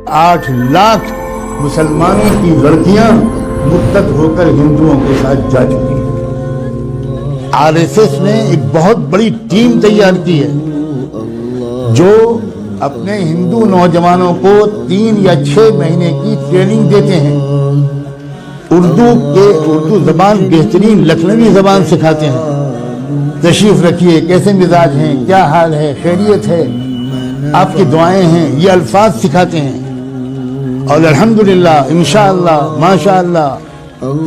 8 लाख मुसलमानों की लड़कियां मुर्तद होकर हिंदुओं के साथ जा चुकी हैं। आरएसएस ने एक बहुत बड़ी टीम तैयार की है जो अपने हिंदू नौजवानों को 3 या 6 महीने की ट्रेनिंग देते हैं। उर्दू जबान बेहतरीन लखनवी जबान सिखाते हैं। तशरीफ रखिए, कैसे मिजाज हैं, क्या हाल है, खैरियत है, आपकी दुआएं हैं, ये अल्फाज सिखाते हैं। और अल्हम्दुलिल्लाह, इंशाअल्लाह, माशाअल्लाह,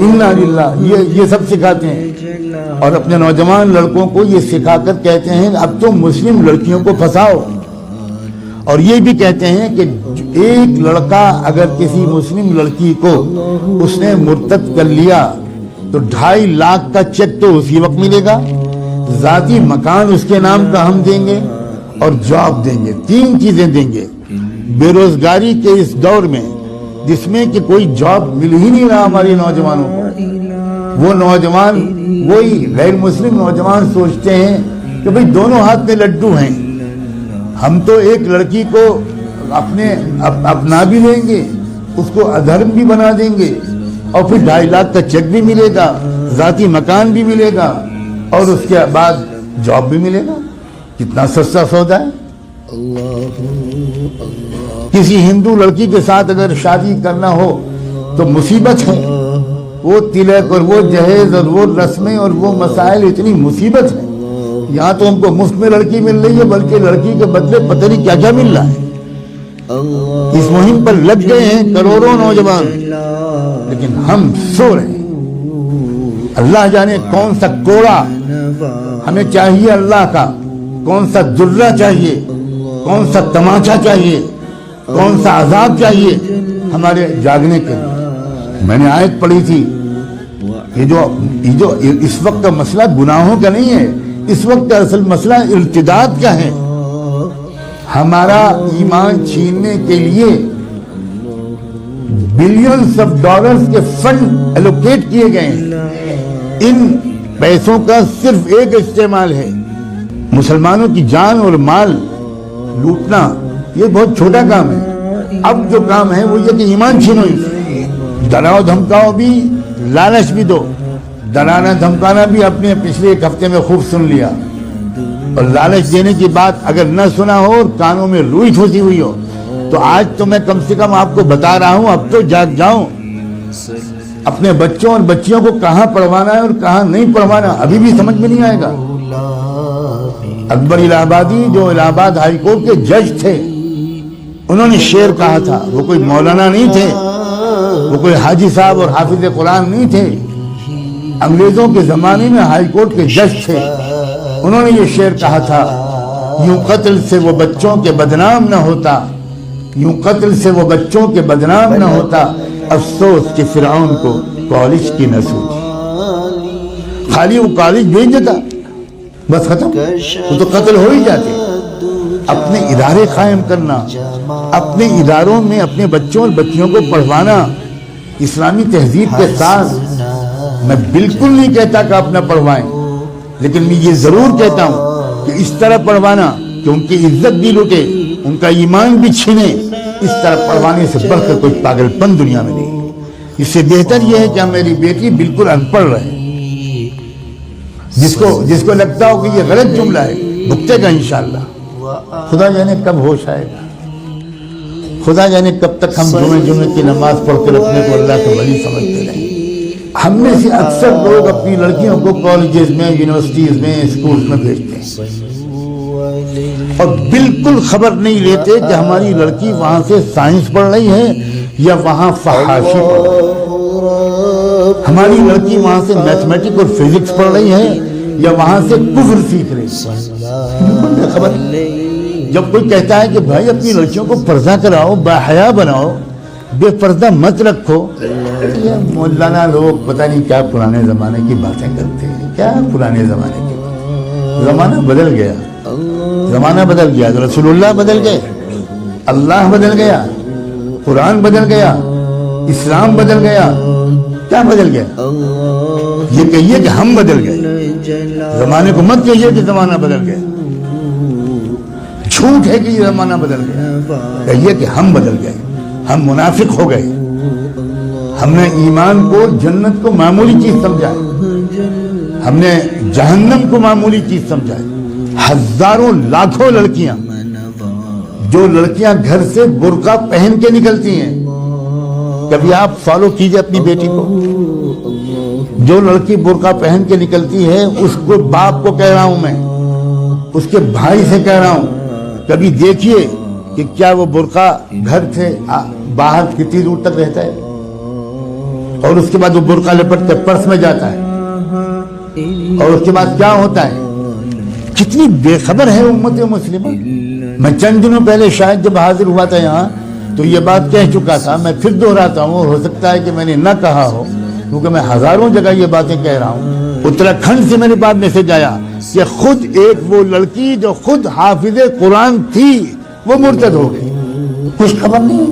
इन्ना लिल्लाह, ये सब सिखाते हैं। और अपने नौजवान लड़कों को ये सिखाकर कहते हैं अब तो मुस्लिम लड़कियों को फंसाओ। और ये भी कहते हैं कि एक लड़का अगर किसी मुस्लिम लड़की को उसने मुर्तद कर लिया तो 2.5 लाख का चेक तो उसी वक्त मिलेगा, जाती मकान उसके नाम का हम देंगे और जॉब देंगे। 3 चीजें देंगे। बेरोजगारी के इस दौर में जिसमें कि कोई जॉब मिल ही नहीं रहा हमारे नौजवानों को, वो नौजवान, वही गैर मुस्लिम नौजवान सोचते हैं कि भाई दोनों हाथ में लड्डू हैं, हम तो एक लड़की को अपना भी लेंगे, उसको अधर्म भी बना देंगे और फिर 2.5 लाख का चेक भी मिलेगा, जाती मकान भी मिलेगा और उसके बाद जॉब भी मिलेगा। कितना सस्ता सौदा है। किसी हिंदू लड़की के साथ अगर शादी करना हो तो मुसीबत है। वो तिलक और वो जहेज और वो रस्में और वो मसाइल, इतनी मुसीबत है। यहाँ तो हमको मुफ्त में लड़की मिल रही है, बल्कि लड़की के बदले पता नहीं क्या क्या मिल रहा है। इस मुहिम पर लग गए हैं करोड़ों नौजवान, लेकिन हम सो रहे हैं। अल्लाह जाने कौन सा कोड़ा हमें चाहिए अल्लाह का, कौन सा दुर्रा चाहिए, कौन सा तमाचा चाहिए, कौन सा अजाब चाहिए हमारे जागने के लिए। मैंने आयत पढ़ी थी, ये जो इस वक्त का मसला गुनाहों का नहीं है, इस वक्त असल मसला इर्तिदाद का है। हमारा ईमान छीनने के लिए बिलियंस ऑफ डॉलर्स के फंड एलोकेट किए गए हैं। इन पैसों का सिर्फ एक इस्तेमाल है, मुसलमानों की जान और माल लूटना। ये बहुत छोटा काम है। अब जो काम है वो ये कि ईमान छीनो, डराओ धमकाओ भी, लालच भी दो। डराना धमकाना भी आपने पिछले 1 हफ्ते में खूब सुन लिया। और लालच देने की बात अगर न सुना हो और कानों में रुई ठोसी हुई हो तो आज तो मैं कम से कम आपको बता रहा हूं, अब तो जाग जाओ। अपने बच्चों और बच्चियों को कहां पढ़वाना है और कहां नहीं पढ़वाना अभी भी समझ में नहीं आएगा। अकबर इलाहाबादी, जो इलाहाबाद हाई कोर्ट के जज थे, उन्होंने शेर कहा था। वो कोई मौलाना नहीं थे, वो कोई हाजी साहब और हाफिज कुरान नहीं थे, अंग्रेजों के जमाने में हाई कोर्ट के जज थे। उन्होंने ये शेर कहा था, यूं कत्ल से वो बच्चों के बदनाम न होता, यूं कत्ल से वो बच्चों के बदनाम न होता, अफसोस कि फिरौन को कॉलेज की न सूझी। खाली वो कॉलेज भेज देता, बस खत्म, वो तो कत्ल हो ही जाते। अपने इदारे कायम करना, अपने इदारों में अपने बच्चों और बच्चियों को पढ़वाना इस्लामी तहजीब के साथ। मैं बिल्कुल नहीं कहता कि आप न पढ़वाएं, लेकिन मैं ये जरूर कहता हूं कि इस तरह पढ़वाना कि उनकी इज्जत भी लूटे, उनका ईमान भी छीने। इस तरह पढ़वाने से बढ़कर कोई पागलपन दुनिया में नहीं। इससे बेहतर यह है कि मेरी बेटी बिल्कुल अनपढ़ रहे। जिसको लगता हो कि ये गलत जुमला है, भुगतेगा इंशाअल्लाह। खुदा जाने कब होश आएगा, खुदा जाने कब तक हम जुमे की नमाज पढ़कर अपने को अल्लाह के वली समझते रहें। हम में से अक्सर लोग अपनी लड़कियों को कॉलेजेस में, यूनिवर्सिटीज में, स्कूल्स में भेजते हैं और बिल्कुल खबर नहीं लेते कि हमारी लड़की वहां से साइंस पढ़ रही है या वहां फहाशी पढ़ रही है, हमारी लड़की वहां से मैथमेटिक्स और फिजिक्स पढ़ रही है या वहां से कुफ्र सीख रही है। खबर जब कोई कहता है कि भाई अपनी लड़कियों को पर्दा कराओ, बाहया बनाओ, बेपर्दा मत रखो, ये मौलाना लोग पता नहीं क्या पुराने जमाने की बातें करते हैं। क्या पुराने जमाने की, जमाना बदल गया, जमाना बदल गया। रसूलुल्लाह बदल गए, अल्लाह बदल गया, कुरान बदल गया, इस्लाम बदल गया। क्या बदल गया? ये कहिए कि हम बदल गए। जमाने को मत कहिए कि जमाना बदल गया। झूठ है कि ये जमाना बदल गया, कहिए कि हम बदल गए। ہم منافق ہو گئے. ہم نے ایمان کو جنت کو معمولی چیز سمجھا ہے, ہم نے جہنم کو معمولی چیز سمجھا ہے. ہزاروں لاکھوں لڑکیاں, جو لڑکیاں گھر سے برقع پہن کے نکلتی ہیں, کبھی آپ فالو کیجئے اپنی بیٹی کو. جو لڑکی برقع پہن کے نکلتی ہے اس کو باپ کو کہہ رہا ہوں میں, اس کے بھائی سے کہہ رہا ہوں, کبھی دیکھیے کہ کیا وہ برقع گھر سے باہر کتنی دور تک رہتا ہے, اور اس کے بعد وہ برقع لپٹ کے پرس میں جاتا ہے, اور اس کے بعد کیا ہوتا ہے. کتنی بے خبر ہے امت مسلمہ. میں چند دنوں پہلے شاید جب حاضر ہوا تھا یہاں تو یہ بات کہہ چکا تھا, میں پھر دہراتا ہوں, ہو سکتا ہے کہ میں نے نہ کہا ہو کیونکہ میں ہزاروں جگہ یہ باتیں کہہ رہا ہوں. اتراکھنڈ سے میرے پاس میسج آیا کہ خود ایک وہ لڑکی جو خود حافظ قرآن تھی وہ مرتد ہو گئی, کچھ خبر نہیں.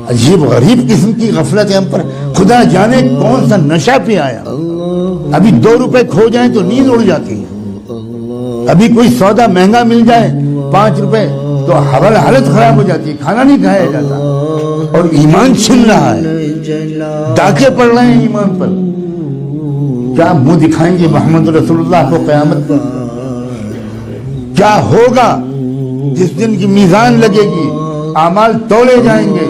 عجیب غریب قسم کی غفلت ہے ہم پر. خدا جانے کون سا نشہ پہ آیا. ابھی 2 روپے کھو جائیں تو نیند اڑ جاتی ہے, ابھی کوئی سودا مہنگا مل جائے 5 روپے تو حالت خراب ہو جاتی ہے, کھانا نہیں کھایا جاتا, اور ایمان چھن رہا ہے, ڈاکے پڑ رہے ہیں ایمان پر. کیا منہ دکھائیں گے محمد رسول اللہ کو قیامت پر؟ کیا ہوگا جس دن کی میزان لگے گی, اعمال تولے جائیں گے,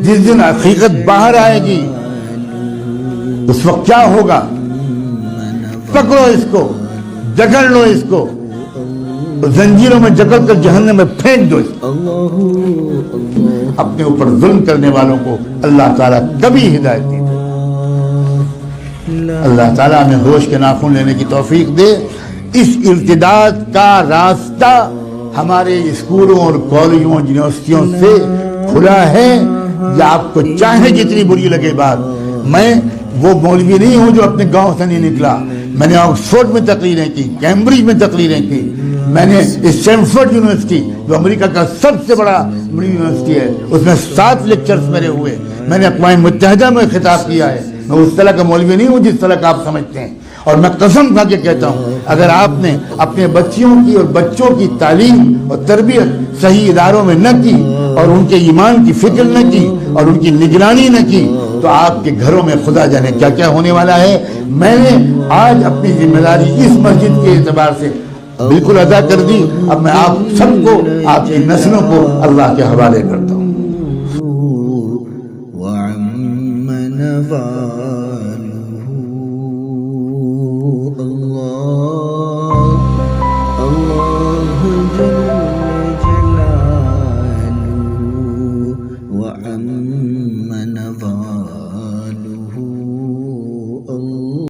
جس دن حقیقت باہر آئے گی, اس وقت کیا ہوگا؟ پکڑو اس کو, جکڑ لو اس کو, زنجیروں میں جکڑ کر جہنم میں پھینک دو اس کو. اپنے اوپر ظلم کرنے والوں کو اللہ تعالیٰ کبھی ہدایت نہیں دے. اللہ تعالیٰ ہمیں ہوش کے ناخن لینے کی توفیق دے. اس ارتداد کا راستہ ہمارے اسکولوں اور کالجوں اور یونیورسٹیوں سے کھلا ہے. یا آپ کو چاہے جتنی بری لگے بات, میں وہ مولوی نہیں ہوں جو اپنے گاؤں سے نہیں نکلا. میں نے آکسفورڈ میں تقریریں کی, کیمبرج میں تقریریں کی, میں نے اسٹینفورڈ یونیورسٹی جو امریکہ کا سب سے بڑا یونیورسٹی ہے اس میں 7 لیکچرز میرے ہوئے. میں نے اقوام متحدہ میں خطاب کیا ہے. میں اس طرح کا مولوی نہیں ہوں جس طرح کا آپ سمجھتے ہیں. اور میں قسم کھا کے کہتا ہوں, اگر آپ نے اپنے بچیوں کی اور بچوں کی تعلیم اور تربیت صحیح اداروں میں نہ کی, اور ان کے ایمان کی فکر نہ کی, اور ان کی نگرانی نہ کی, تو آپ کے گھروں میں خدا جانے کیا کیا ہونے والا ہے. میں نے آج اپنی ذمہ داری اس مسجد کے اعتبار سے بالکل ادا کر دی. اب میں آپ سب کو, آپ کی نسلوں کو اللہ کے حوالے کرتا ہوں. وعم نواله